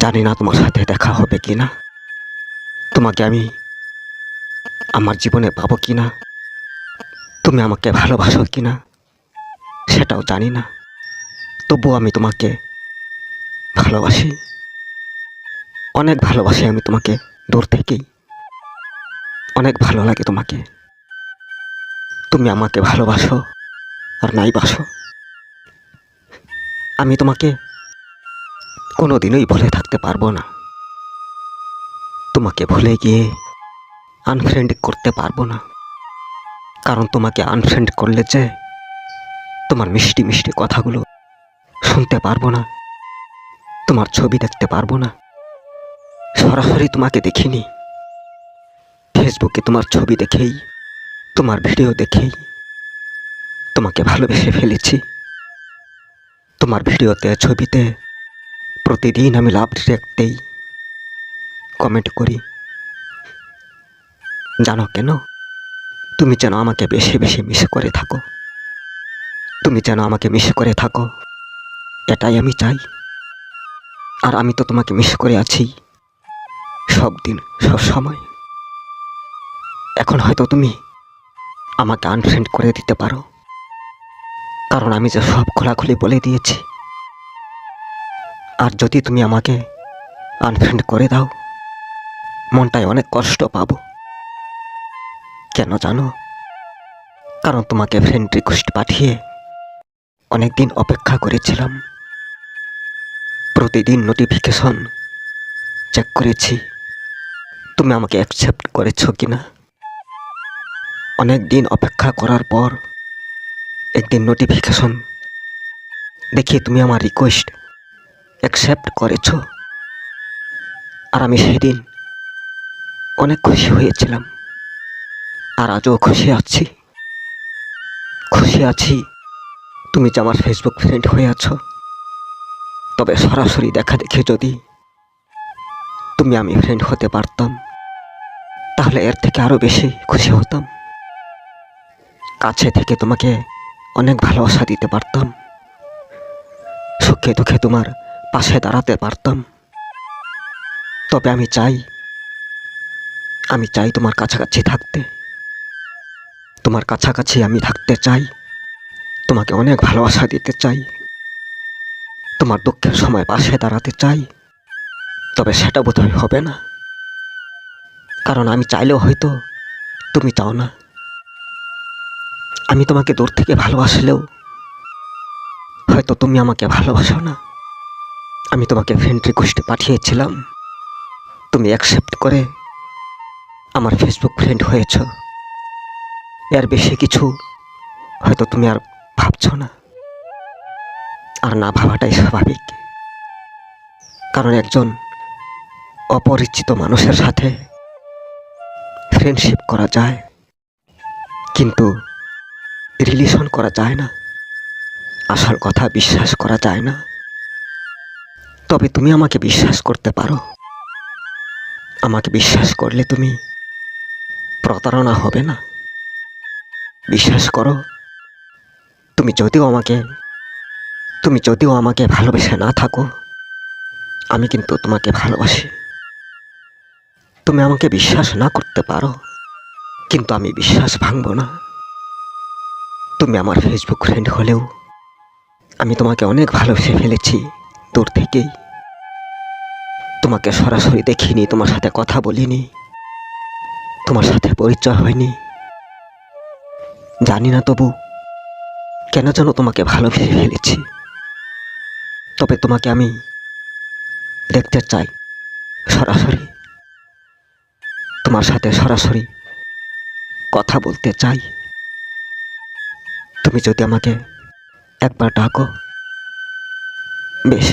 জানি না তোমার সাথে দেখা হবে কি না, তোমাকে আমি আমার জীবনে পাবো কি না, তুমি আমাকে ভালোবাসো কি না সেটাও জানি না। তবুও আমি তোমাকে ভালোবাসি, অনেক ভালোবাসি আমি তোমাকে। দূর থেকেই অনেক ভালো লাগে তোমাকে। তুমি আমাকে ভালোবাসো আর নাই বাসো, আমি তোমাকে কোনোদিনই ভুলে থাকতে পারবো না। তোমাকে ভুলে গিয়ে আনফ্রেন্ড করতে পারবো না, কারণ তোমাকে আনফ্রেন্ড করলে যে তোমার মিষ্টি মিষ্টি কথাগুলো শুনতে পারবো না, তোমার ছবি দেখতে পারবো না। সরাসরি তোমাকে দেখিনি, ফেসবুকে তোমার ছবি দেখেই, তোমার ভিডিও দেখেই তোমাকে ভালোবেসে ফেলেছি। তোমার ভিডিওতে ছবিতে প্রতিদিন আমি লাভ রিঅ্যাক্ট কমেন্ট করি। জানো কেন? তুমি যেন আমাকে বেশি বেশি মিস করে থাকো, তুমি যেন আমাকে মিস করে থাকো, এটাই আমি চাই। আর আমি তো তোমাকে মিস করে আছি সব দিন সব সময়। এখন হয়তো তুমি আমাকে আনফ্রেন্ড করে দিতে পারো, কারণ আমি যে সব খোলাখুলি বলে দিয়েছি। আর যদি তুমি আমাকে আনফ্রেন্ড করে দাও, মনটায় অনেক কষ্ট পাবো। কেন জানো? কারণ তোমাকে ফ্রেন্ড রিকোয়েস্ট পাঠিয়ে অনেক দিন অপেক্ষা করেছিলাম, প্রতিদিন নোটিফিকেশন চেক করেছি তুমি আমাকে অ্যাকসেপ্ট করেছো কিনা। অনেক দিন অপেক্ষা করার পর একদিন নোটিফিকেশন দেখি তুমি আমার রিকোয়েস্ট অ্যাকসেপ্ট করেছো। আর আমি সেদিন অনেক খুশি হয়েছিলাম, আর আজও খুশি আছি। খুশি আছি তুমি যে আমার ফেসবুক ফ্রেন্ড হয়ে আছো। তবে সরাসরি দেখা দেখে যদি তুমি আমি ফ্রেন্ড হতে পারতাম, তাহলে এর থেকে আরও বেশি খুশি হতাম। কাছে থেকে তোমাকে অনেক ভালোবাসা দিতে পারতাম, সুখে দুঃখে তোমার পাশে দাঁড়াতে পারতাম। তবে আমি চাই তোমার কাছাকাছি থাকতে, তোমার কাছাকাছি আমি থাকতে চাই, তোমাকে অনেক ভালোবাসা দিতে চাই, তোমার দুঃখের সময় পাশে দাঁড়াতে চাই। তবে সেটা বোধহয় হবে না, কারণ আমি চাইলেও হয়তো তুমি চাও না। আমি তোমাকে দূর থেকে ভালোবাসলেও হয়তো তুমি আমাকে ভালোবাসো না। আমি তোমাকে ফ্রেন্ড রিকোয়েস্ট পাঠিয়েছিলাম, তুমি অ্যাকসেপ্ট করে আমার ফেসবুক ফ্রেন্ড হয়েছ। এর বেশি কিছু হয়তো তুমি আর ভাবছো না, আর না ভাবাটাই স্বাভাবিক। কারণ একজন অপরিচিত মানুষের সাথে ফ্রেন্ডশিপ করা যায়, কিন্তু রিলেশন করা যায় না। আসল কথা বিশ্বাস করা যায় না। তবে তুমি আমাকে বিশ্বাস করতে পারো, আমাকে বিশ্বাস করলে তুমি প্রতারণা হবে না। বিশ্বাস করো, তুমি যদিও আমাকে ভালোবেসে না থাকো, আমি কিন্তু তোমাকে ভালোবাসি। তুমি আমাকে বিশ্বাস না করতে পারো, কিন্তু আমি বিশ্বাস ভাঙবো না। তুমি আমার ফেসবুক ফ্রেন্ড হলেও আমি তোমাকে অনেক ভালোবেসে ফেলেছি দূর থেকেই। তোমাকে সরাসরি দেখিনি, তোমার সাথে কথা বলিনি, তোমার সাথে পরিচয় হয়নি। জানি না তবু কেন যেন তোমাকে ভালোবেসে ফেলেছি। তবে তোমাকে আমি দেখতে চাই সরাসরি, তোমার সাথে সরাসরি কথা বলতে চাই। তুমি যদি আমাকে একবার ডাকো, বেশ।